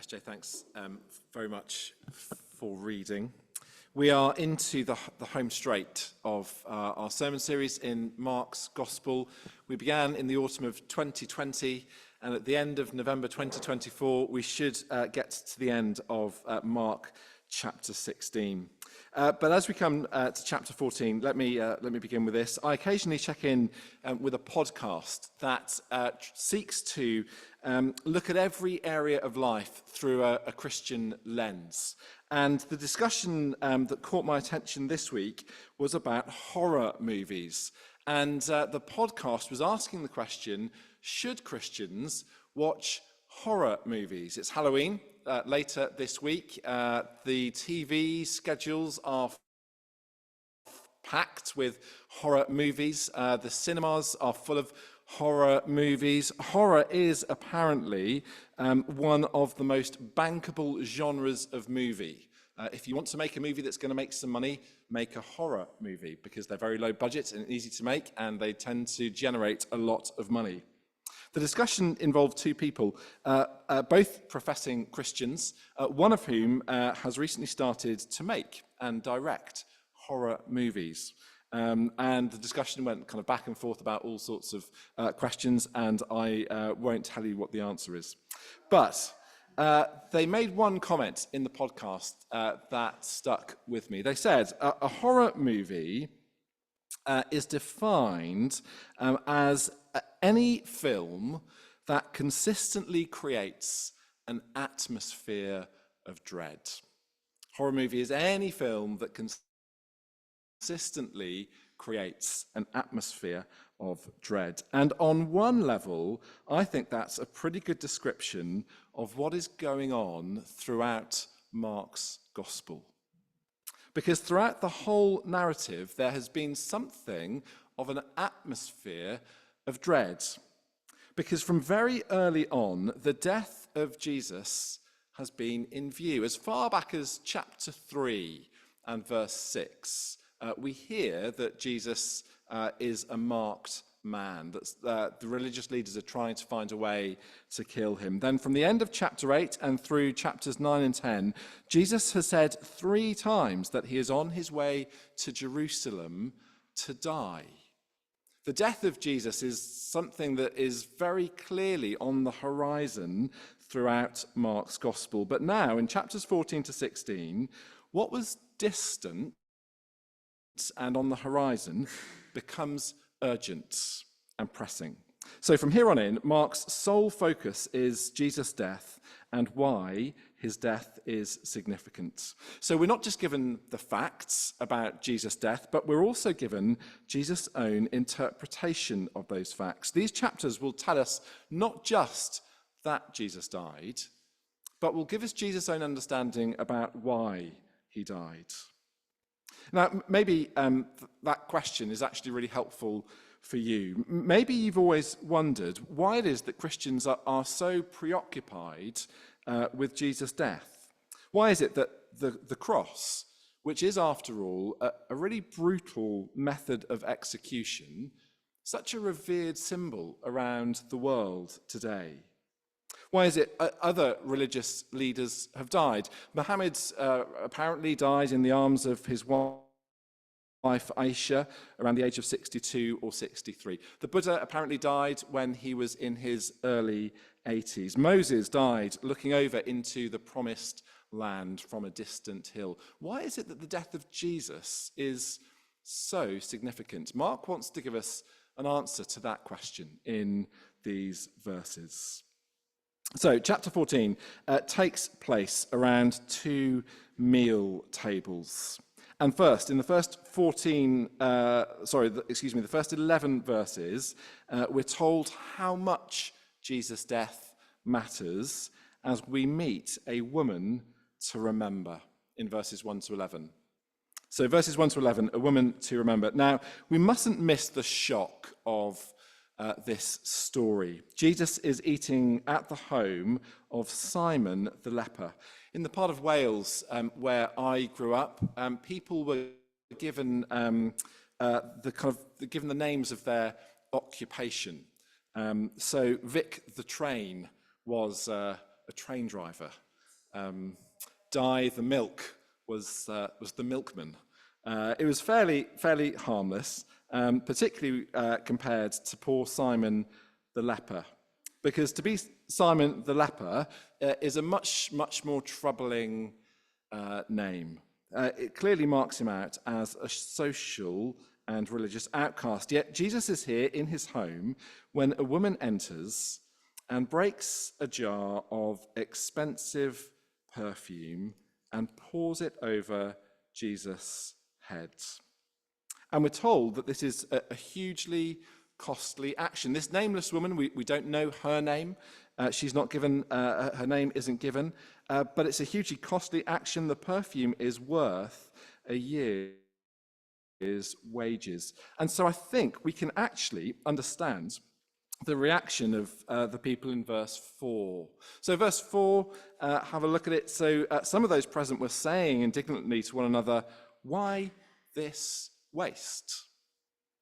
SJ, thanks very much for reading. We are into the home straight of our sermon series in Mark's Gospel. We began in the autumn of 2020, and at the end of November 2024, we should get to the end of Mark chapter 16. But as we come to chapter 14, let me begin with this. I occasionally check in with a podcast that seeks to look at every area of life through a Christian lens. And the discussion that caught my attention this week was about horror movies. And the podcast was asking the question, should Christians watch horror movies? It's Halloween. Later this week, the TV schedules are packed with horror movies. The cinemas are full of horror movies. Horror is apparently one of the most bankable genres of movie. If you want to make a movie that's going to make some money, make a horror movie, because they're very low budget and easy to make, and they tend to generate a lot of money. The discussion involved two people, both professing Christians, one of whom has recently started to make and direct horror movies. And the discussion went kind of back and forth about all sorts of questions, and I won't tell you what the answer is. But they made one comment in the podcast that stuck with me. They said, a horror movie is defined as any film that consistently creates an atmosphere of dread. Horror movie is any film that consistently creates an atmosphere of dread. And on one level, I think that's a pretty good description of what is going on throughout Mark's Gospel. Because throughout the whole narrative, there has been something of an atmosphere of dread. Because from very early on, the death of Jesus has been in view. As far back as chapter 3 and verse 6, we hear that Jesus is a marked man, that the religious leaders are trying to find a way to kill him. Then from the end of chapter 8 and through chapters 9 and 10, Jesus has said 3 times that he is on his way to Jerusalem to die. The death of Jesus is something that is very clearly on the horizon throughout Mark's Gospel. But now, in chapters 14 to 16, what was distant and on the horizon becomes urgent and pressing. So from here on in, Mark's sole focus is Jesus' death and why his death is significant. So we're not just given the facts about Jesus' death, but we're also given Jesus' own interpretation of those facts. These chapters will tell us not just that Jesus died, but will give us Jesus' own understanding about why he died. Now, maybe that question is actually really helpful for you. Maybe you've always wondered why it is that Christians are so preoccupied with Jesus' death. Why is it that the cross, which is, after all, a really brutal method of execution, such a revered symbol around the world today? Why is it other religious leaders have died? Muhammad apparently died in the arms of his wife Aisha around the age of 62 or 63. The Buddha apparently died when he was in his early 80s. Moses died looking over into the promised land from a distant hill. Why is it that the death of Jesus is so significant? Mark wants to give us an answer to that question in these verses. So, chapter 14 takes place around 2 meal tables. And first, in the first 11 verses, we're told how much Jesus' death matters as we meet a woman to remember in verses 1 to 11. So, verses 1 to 11, a woman to remember. Now, we mustn't miss the shock of this story. Jesus is eating at the home of Simon the leper. In the part of Wales where I grew up, people were given given the names of their occupation. So Vic the train was a train driver. Di the milk was the milkman. It was fairly harmless, particularly compared to poor Simon the leper. Because to be Simon the leper is a much more troubling name. It clearly marks him out as a social and religious outcast. Yet Jesus is here in his home when a woman enters and breaks a jar of expensive perfume and pours it over Jesus' head. And we're told that this is a hugely costly action. This nameless woman, we don't know her name. She's not given, her name isn't given, but it's a hugely costly action. The perfume is worth a year's wages. And so I think we can actually understand the reaction of the people in verse 4. So verse 4, have a look at it. So some of those present were saying indignantly to one another, "Why this waste?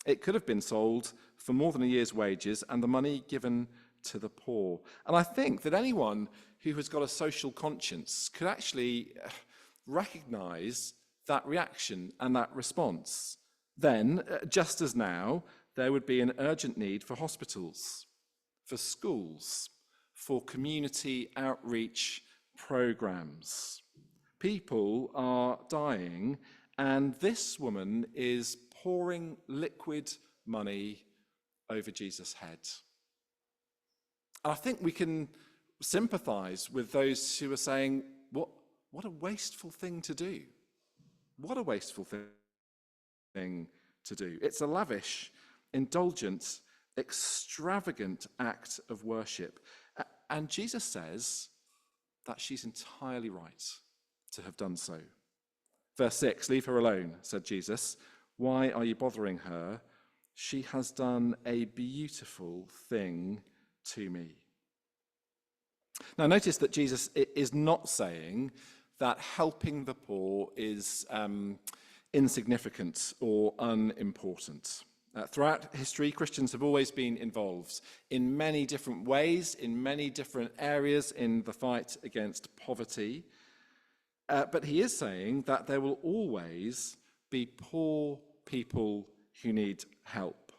It could have been sold for more than a year's wages and the money given to the poor." And I think that anyone who has got a social conscience could actually recognize that reaction and that response. Then, just as now, there would be an urgent need for hospitals, for schools, for community outreach programs. People are dying, and this woman is pouring liquid money over Jesus' head. And I think we can sympathize with those who are saying, what a wasteful thing to do. What a wasteful thing to do. It's a lavish, indulgent, extravagant act of worship. And Jesus says that she's entirely right to have done so. Verse 6, "Leave her alone," said Jesus. "Why are you bothering her? She has done a beautiful thing to me." Now notice that Jesus is not saying that helping the poor is insignificant or unimportant. Throughout history, Christians have always been involved in many different ways, in many different areas in the fight against poverty. But he is saying that there will always be poor people who need help.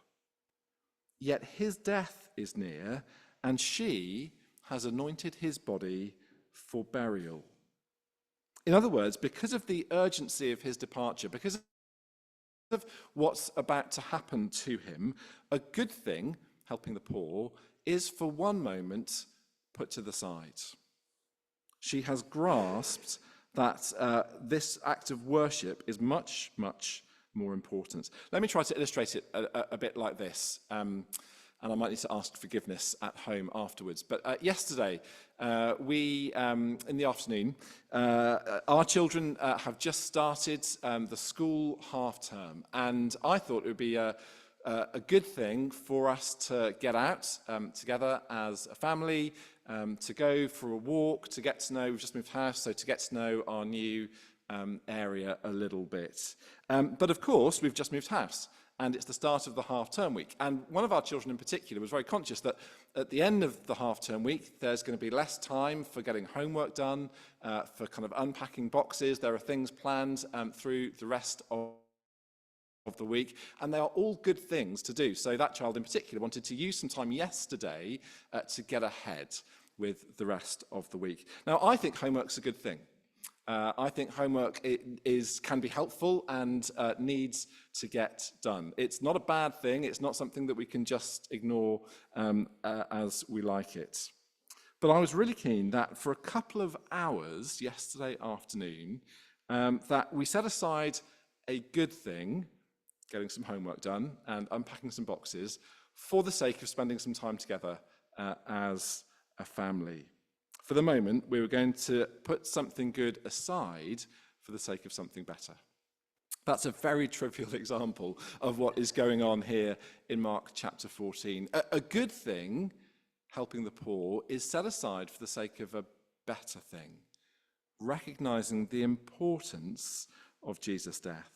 Yet his death is near, and she has anointed his body for burial. In other words, because of the urgency of his departure, because of what's about to happen to him, a good thing, helping the poor, is for one moment put to the side. She has grasped that this act of worship is much more important. Let me try to illustrate it a bit like this, and I might need to ask forgiveness at home afterwards. But yesterday, we, in the afternoon, our children have just started the school half-term, and I thought it would be a good thing for us to get out together as a family, to go for a walk, to get to know, we've just moved house, so to get to know our new area a little bit. But of course, we've just moved house, and it's the start of the half-term week. And one of our children in particular was very conscious that at the end of the half-term week, there's going to be less time for getting homework done, for kind of unpacking boxes. There are things planned through the rest of the week, and they are all good things to do. So that child in particular wanted to use some time yesterday to get ahead with the rest of the week. Now, I think homework's a good thing. I think homework can be helpful and needs to get done. It's not a bad thing. It's not something that we can just ignore as we like it. But I was really keen that for a couple of hours yesterday afternoon, that we set aside a good thing, getting some homework done and unpacking some boxes, for the sake of spending some time together as a family. For the moment, we were going to put something good aside for the sake of something better. That's a very trivial example of what is going on here in Mark chapter 14. A good thing, helping the poor, is set aside for the sake of a better thing, recognizing the importance of Jesus' death.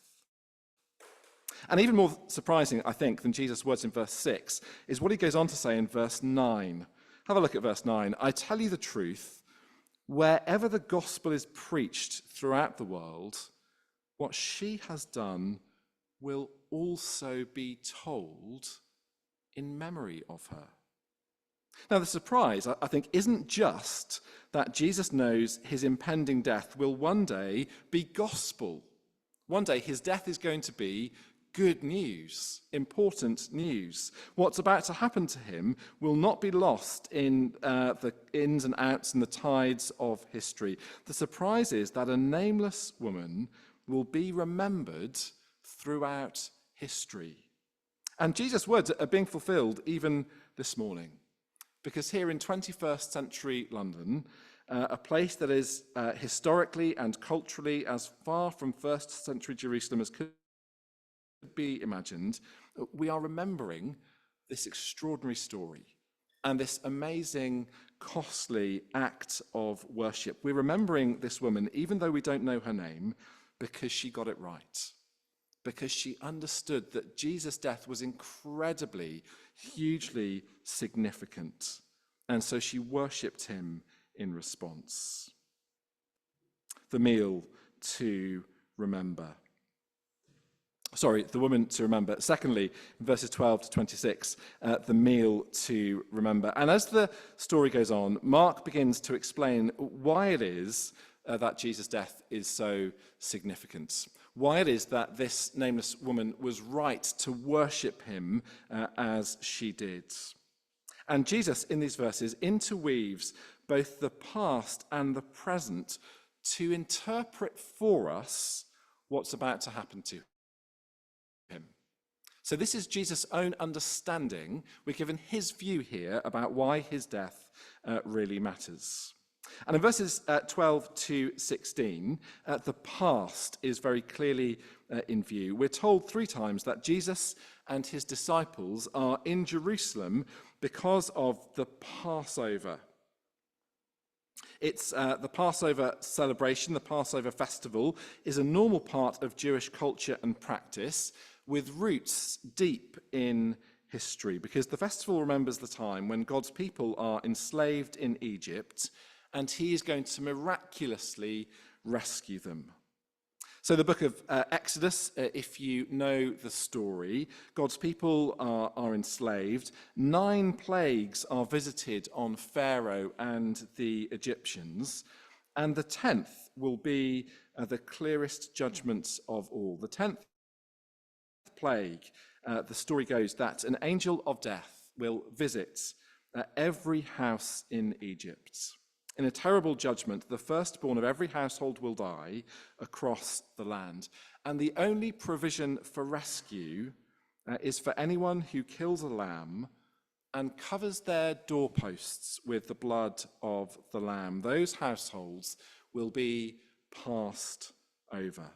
And even more surprising, I think, than Jesus' words in verse 6 is what he goes on to say in verse 9. Have a look at verse 9. "I tell you the truth, wherever the gospel is preached throughout the world, what she has done will also be told in memory of her. Now, the surprise, I think, isn't just that Jesus knows his impending death will one day be gospel. One day his death is going to be good news, important news. What's about to happen to him will not be lost in the ins and outs and the tides of history. The surprise is that a nameless woman will be remembered throughout history. And Jesus' words are being fulfilled even this morning. Because here in 21st century London, a place that is historically and culturally as far from first century Jerusalem as could be imagined, we are remembering this extraordinary story and this amazing, costly act of worship. We're remembering this woman, even though we don't know her name, because she got it right. Because she understood that Jesus' death was incredibly, hugely significant. And so she worshipped him in response. The meal to remember. Sorry, the woman to remember. Secondly, in verses 12 to 26, the meal to remember. And as the story goes on, Mark begins to explain why it is that Jesus' death is so significant. Why it is that this nameless woman was right to worship him as she did. And Jesus, in these verses, interweaves both the past and the present to interpret for us what's about to happen to him. So this is Jesus' own understanding. We're given his view here about why his death really matters. And in verses 12 to 16, the past is very clearly in view. We're told 3 times that Jesus and his disciples are in Jerusalem because of the Passover. It's the Passover celebration, the Passover festival, is a normal part of Jewish culture and practice with roots deep in history, because the festival remembers the time when God's people are enslaved in Egypt and he is going to miraculously rescue them. So the book of Exodus, if you know the story, God's people are enslaved. 9 plagues are visited on Pharaoh and the Egyptians, and the 10th will be the clearest judgment of all. The 10th plague, the story goes that an angel of death will visit every house in Egypt. In a terrible judgment, the firstborn of every household will die across the land. And the only provision for rescue is for anyone who kills a lamb and covers their doorposts with the blood of the lamb. Those households will be passed over.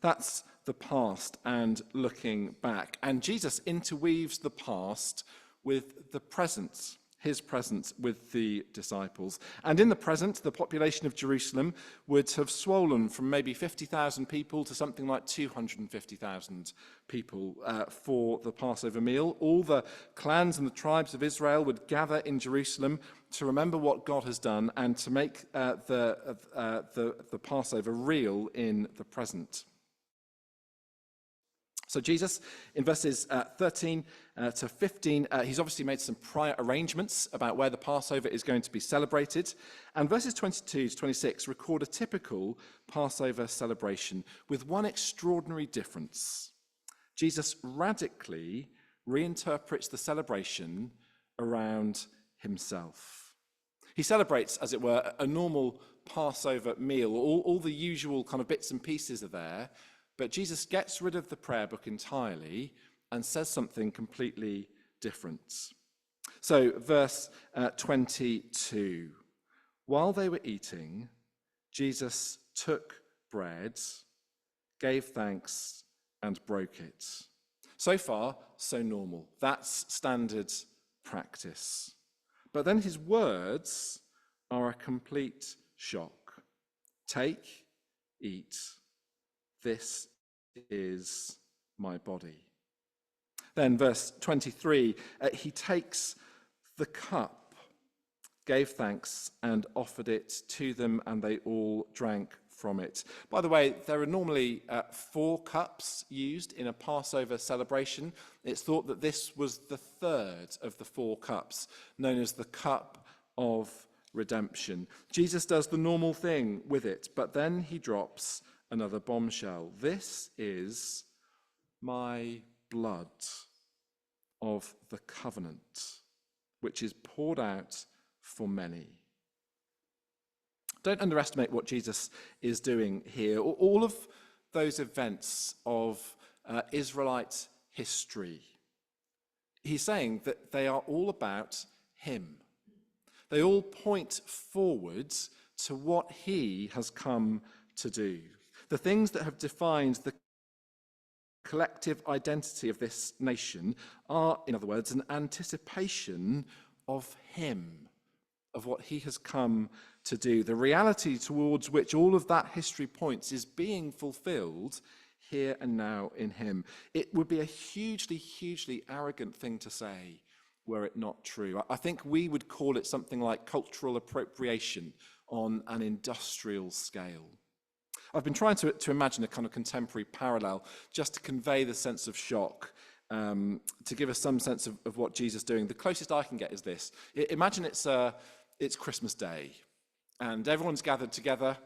That's the past and looking back. And Jesus interweaves the past with the present, his presence with the disciples. And in the present, the population of Jerusalem would have swollen from maybe 50,000 people to something like 250,000 people for the Passover meal. All the clans and the tribes of Israel would gather in Jerusalem to remember what God has done and to make the Passover real in the present. So Jesus, in verses 13 to 15, he's obviously made some prior arrangements about where the Passover is going to be celebrated. And verses 22 to 26 record a typical Passover celebration with one extraordinary difference. Jesus radically reinterprets the celebration around himself. He celebrates, as it were, a normal Passover meal. All the usual kind of bits and pieces are there. But Jesus gets rid of the prayer book entirely and says something completely different. So, verse 22. While they were eating, Jesus took bread, gave thanks, and broke it. So far, so normal. That's standard practice. But then his words are a complete shock. Take, eat. This is my body. Then verse 23, he takes the cup, gave thanks, and offered it to them, and they all drank from it. By the way, there are normally 4 cups used in a Passover celebration. It's thought that this was the third of the 4 cups, known as the cup of redemption. Jesus does the normal thing with it, but then he drops another bombshell. This is my blood of the covenant, which is poured out for many. Don't underestimate what Jesus is doing here. All of those events of Israelite history, he's saying that they are all about him. They all point forwards to what he has come to do. The things that have defined the collective identity of this nation are, in other words, an anticipation of him, of what he has come to do. The reality towards which all of that history points is being fulfilled here and now in him. It would be a hugely, hugely arrogant thing to say were it not true. I think we would call it something like cultural appropriation on an industrial scale. I've been trying to imagine a kind of contemporary parallel just to convey the sense of shock, to give us some sense of what Jesus is doing. The closest I can get is this. Imagine it's Christmas Day, and everyone's gathered together.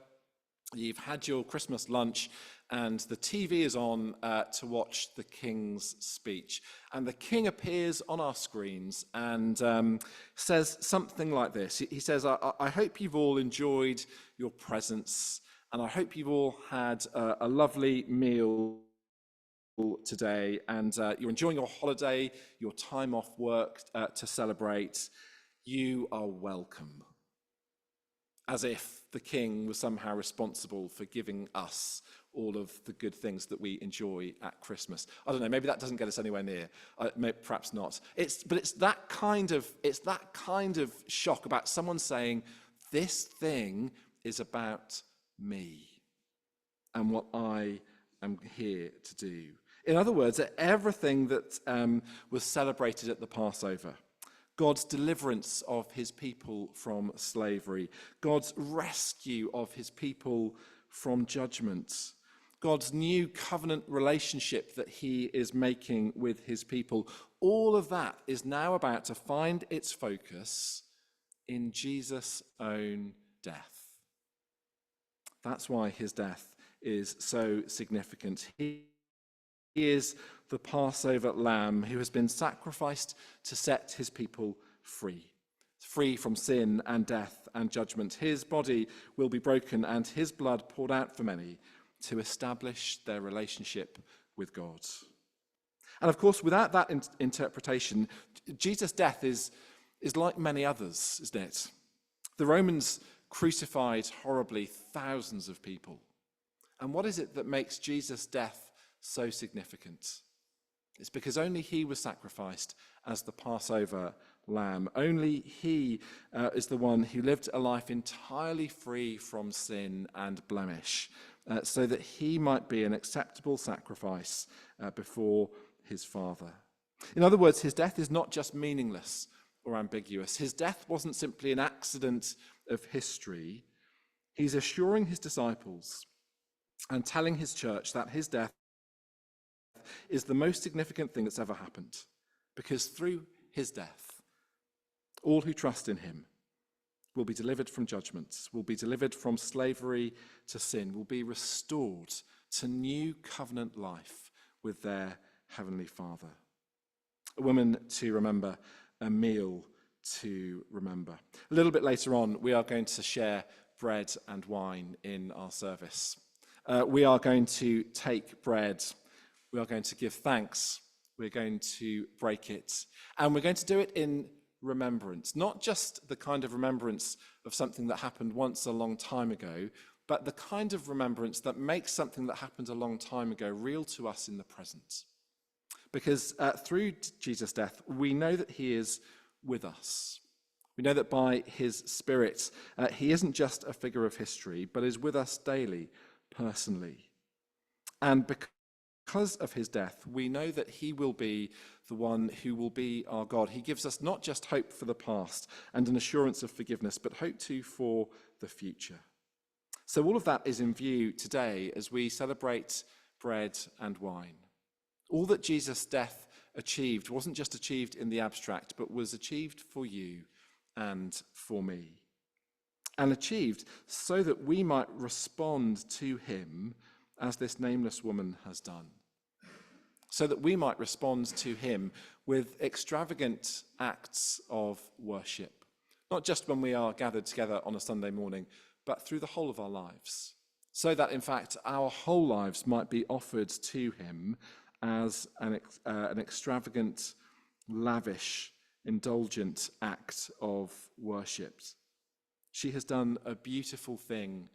You've had your Christmas lunch, and the TV is on to watch the King's speech. And the King appears on our screens and says something like this. He says, I hope you've all enjoyed your presents, and I hope you've all had a lovely meal today, and you're enjoying your holiday, your time off work to celebrate. You are welcome. As if the king was somehow responsible for giving us all of the good things that we enjoy at Christmas. I don't know, maybe that doesn't get us anywhere near. Perhaps not. But it's that kind of shock about someone saying, this thing is about me and what I am here to do. In other words, everything that was celebrated at the Passover, God's deliverance of his people from slavery, God's rescue of his people from judgment, God's new covenant relationship that he is making with his people, all of that is now about to find its focus in Jesus' own death. That's why his death is so significant. He is the Passover lamb who has been sacrificed to set his people free from sin and death and judgment. His body will be broken and his blood poured out for many to establish their relationship with God. And of course, without that interpretation, Jesus' death is like many others, isn't it? The Romans crucified horribly thousands of people. And what is it that makes Jesus' death so significant? It's because only he was sacrificed as the Passover lamb. Only he is the one who lived a life entirely free from sin and blemish, so that he might be an acceptable sacrifice before his Father. In other words, his death is not just meaningless or ambiguous. His death wasn't simply an accident of history. He's assuring his disciples and telling his church that his death is the most significant thing that's ever happened, because through his death, all who trust in him will be delivered from judgments, will be delivered from slavery to sin, will be restored to new covenant life with their heavenly Father. A woman to remember, a meal to remember. A little bit later on, we are going to share bread and wine in our service. We are going to take bread. We are going to give thanks. We're going to break it. And we're going to do it in remembrance, not just the kind of remembrance of something that happened once a long time ago, but the kind of remembrance that makes something that happened a long time ago real to us in the present. Because through Jesus' death, we know that he is with us. We know that by his Spirit, he isn't just a figure of history, but is with us daily, personally. And Because of his death, we know that he will be the one who will be our God. He gives us not just hope for the past and an assurance of forgiveness, but hope too for the future. So all of that is in view today as we celebrate bread and wine. All that Jesus' death achieved wasn't just achieved in the abstract, but was achieved for you and for me. And achieved so that we might respond to him as this nameless woman has done. So that we might respond to him with extravagant acts of worship. Not just when we are gathered together on a Sunday morning, but through the whole of our lives. So that, in fact, our whole lives might be offered to him as an extravagant, lavish, indulgent act of worship. She has done a beautiful thing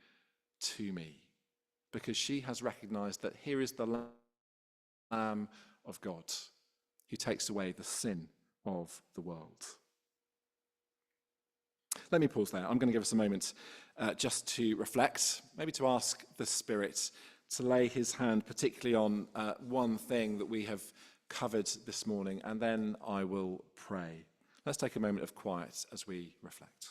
to me because she has recognized that here is the Lamb of God who takes away the sin of the world. Let me pause there. I'm going to give us a moment just to reflect, maybe to ask the Spirit to lay his hand particularly on one thing that we have covered this morning, and then I will pray. Let's take a moment of quiet as we reflect.